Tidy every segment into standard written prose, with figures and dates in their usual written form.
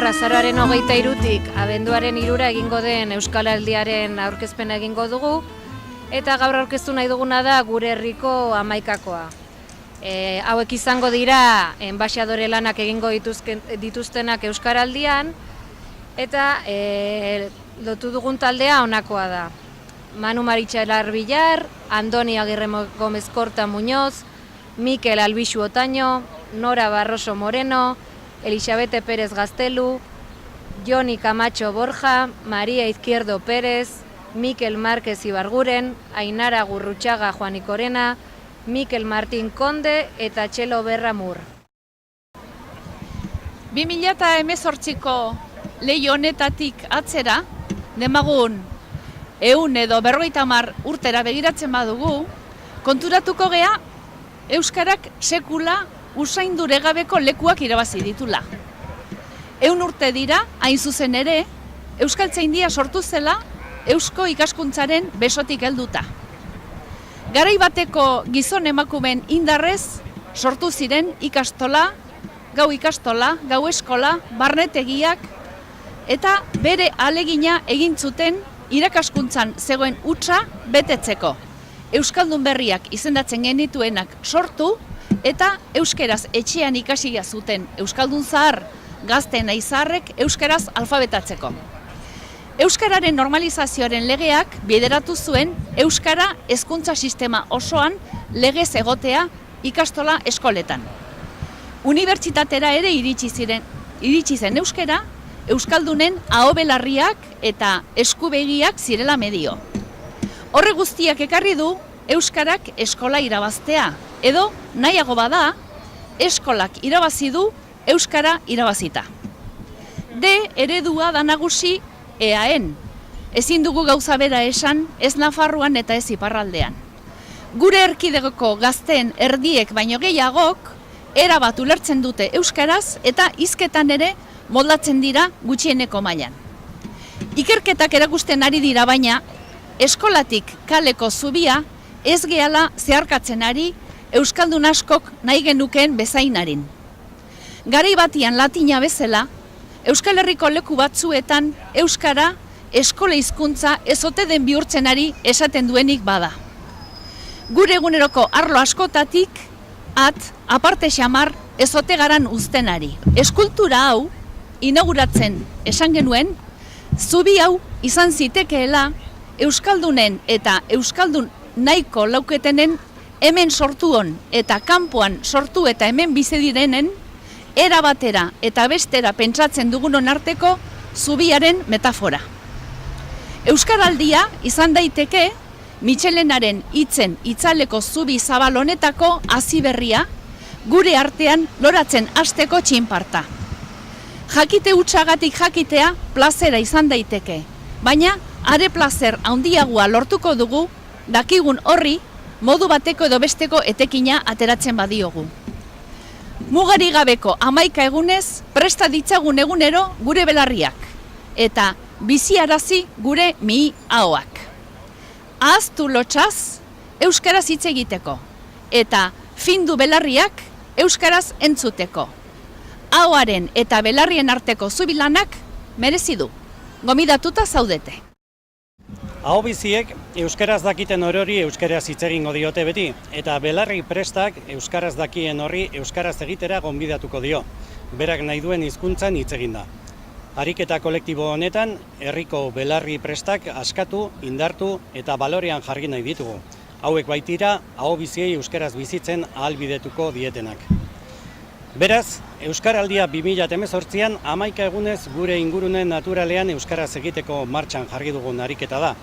azaroaren 23tik abenduaren 3 egingo den Euskaraldiaren aurkezpena egingo dugu, eta gaur aurkeztu nahi duguna da gure herriko 11koa. Hauek izango dira enbaxadore lanak egingo dituztenak Euskaraldian, eta lotu dugun taldea honakoa da. Manu Maritxelar Villar, Andoni Agirre Gómez Korta Muñoz, Mikel Albixu Otaño, Nora Barroso Moreno, Elisabete Pérez Gaztelu, Joni Camacho Borja, María Izquierdo Pérez, Mikel Márquez Ibarguren, Ainara Gurrutxaga Juanikorena, Mikel Martín Konde eta Txelo Berra Mur. 2018ko lehi honetatik atzera, demagun 100 edo 50 urtera begiratzen badugu, konturatuko gea Euskarak sekula usaindure gabeko lekuak irabazi ditula. 100 urte dira, hain zuzen ere, Euskaltzaindia sortu zela eusko ikaskuntzaren besotik helduta. Garai bateko gizon emakumeen indarrez sortu ziren ikastola, gau eskola, barnetegiak, eta bere alegina egin zuten irakaskuntzan zegoen hutsa betetzeko. Euskaldun berriak izendatzen genituenak sortu eta euskeraz etxean ikasia zuten euskaldun zahar gazte nahi zaharrek euskaraz alfabetatzeko. Euskararen normalizazioaren legeak bideratu zuen euskara hezkuntza sistema osoan legez egotea ikastola eskoletan. Unibertsitatera ere iritsi zen euskara, euskaldunen ahobelarriak eta eskubegiak zirela medio. Horre guztiak ekarri du euskarak eskola irabaztea, edo nahiago bada, eskolak irabazi du euskara irabazita. Eredua da nagusi EAN. Ezin dugu gauza bera esan, ez Nafarroan eta ez iparraldean. Gure erkidegoko gazteen erdiek baino gehiagok, erabat ulertzen dute euskaraz eta hizketan ere moldatzen dira gutxieneko mailan. Ikerketak erakusten ari dira baina, eskolatik kaleko zubia ez gehala zeharkatzen ari euskaldun askok nahi genukeen bezainarin. Garai batian latina bezala, Euskal Herriko leku batzuetan euskara eskola hizkuntza ez ote den bihurtzen ari esaten duenik bada. Gure eguneroko arlo askotatik, aparte xamar ez ote garan uzten ari. Eskultura hau, inauguratzen esan genuen, zubi hau izan zitekeela euskaldunen eta euskaldun nahiko lauketenen hemen sortuon eta kanpoan sortu eta hemen bizi direnen era batera eta bestera pentsatzen dugunon arteko zubiaren metafora. Euskaraldia izan daiteke Mitxelenaren hitzen itzaleko zubi zabal honetako haziberria gure artean loratzen hasteko txinparta. Jakite hutsagatik jakitea plazera izan daiteke, baina are plazer handiagoa lortuko dugu dakigun horri modu bateko edo besteko etekina ateratzen badiogu. Mugari gabeko 11 egunez presta ditzagun egunero gure belarriak eta biziarazi gure mihi ahoak. Ahaztu lotxaz euskaraz hitz egiteko eta findu belarriak euskaraz entzuteko. Ahoaren eta belarrien arteko zubilanak merezi du. Gomidatuta zaudete. Aho biziek euskaraz dakiten orori euskaraz hitz egingo diote beti, eta belarri prestak euskaraz dakien horri euskaraz egitera gonbidatuko dio, berak nahi duen hizkuntzan hitz eginda. Ariketa kolektibo honetan, herriko belarri prestak askatu, indartu eta balorean jarri nahi ditugu. Hauek baitira, aho biziei euskaraz bizitzen ahalbidetuko dietenak. Beraz, Euskaraldia 2018an 11 egunez gure ingurune naturalean euskaraz egiteko martxan jarri dugun ariketa da.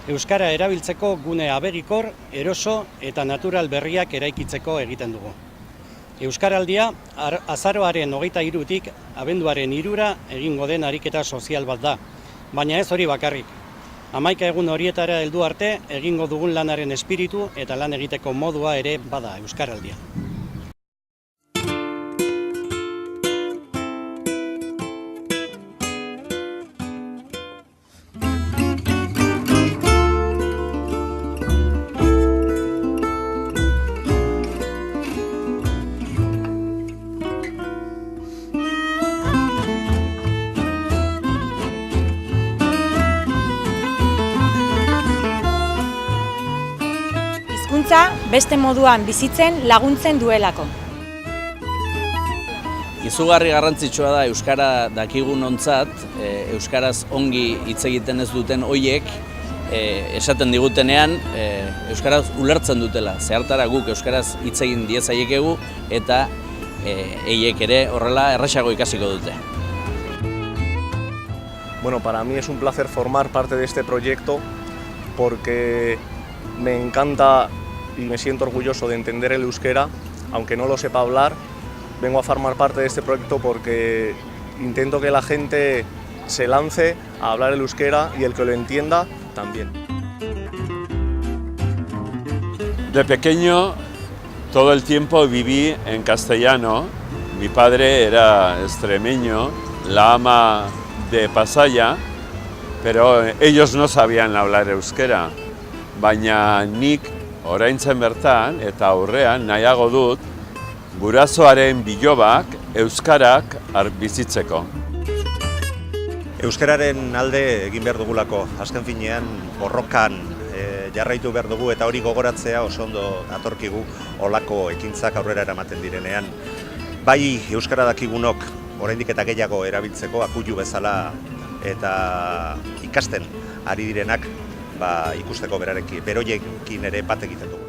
Euskara erabiltzeko gune abegikor, eroso eta natural berriak eraikitzeko egiten dugu. Euskaraldia azaroaren 23tik abenduaren 3ra egingo den ariketa sozial bat da, baina ez hori bakarrik. 11 egun horietara heldu arte egingo dugun lanaren espiritu eta lan egiteko modua ere bada Euskaraldia. beste moduan bizitzen laguntzen duelako. Izugarri garrantzitsua da euskara dakigunontzat, euskaraz ongi hitz egiten ez duten hoiek esaten digutenean euskaraz ulertzen dutela. Zehartara guk euskaraz hitz egin diezaiekegu eta eiek ere horrela errazago ikasiko dute. Bueno, para mí es un placer formar parte de este proyecto porque me encanta y me siento orgulloso de entender el euskera, aunque no lo sepa hablar. Vengo a formar parte de este proyecto porque intento que la gente se lance a hablar el euskera y el que lo entienda también. De pequeño todo el tiempo viví en castellano. Mi padre era extremeño, la ama de Pasaya, pero ellos no sabían hablar euskera. Baina nik oraintzen bertan eta aurrean nahiago dut gurasoaren bilobak euskarak bizitzeko. Euskararen alde egin behar dugulako, azken finean borrokan jarraitu behar dugu eta hori gogoratzea oso ondo datorkigu olako ekintzak aurrera eramaten direnean. Bai euskara dakigunok oraindik eta gehiago erabiltzeko akuilu bezala eta ikasten ari direnak ikusteko beroiekin ere bat egiten dugu.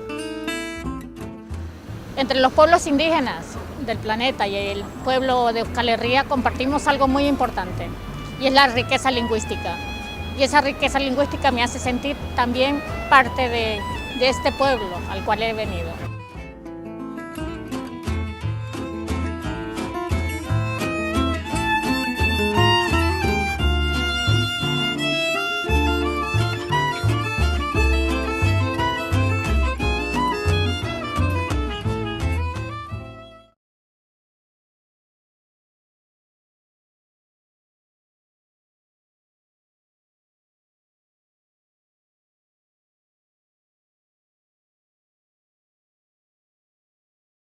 Entre los pueblos indígenas del planeta y el pueblo de Euskal Herria compartimos algo muy importante y es la riqueza lingüística. Y esa riqueza lingüística me hace sentir también parte de este pueblo al cual he venido.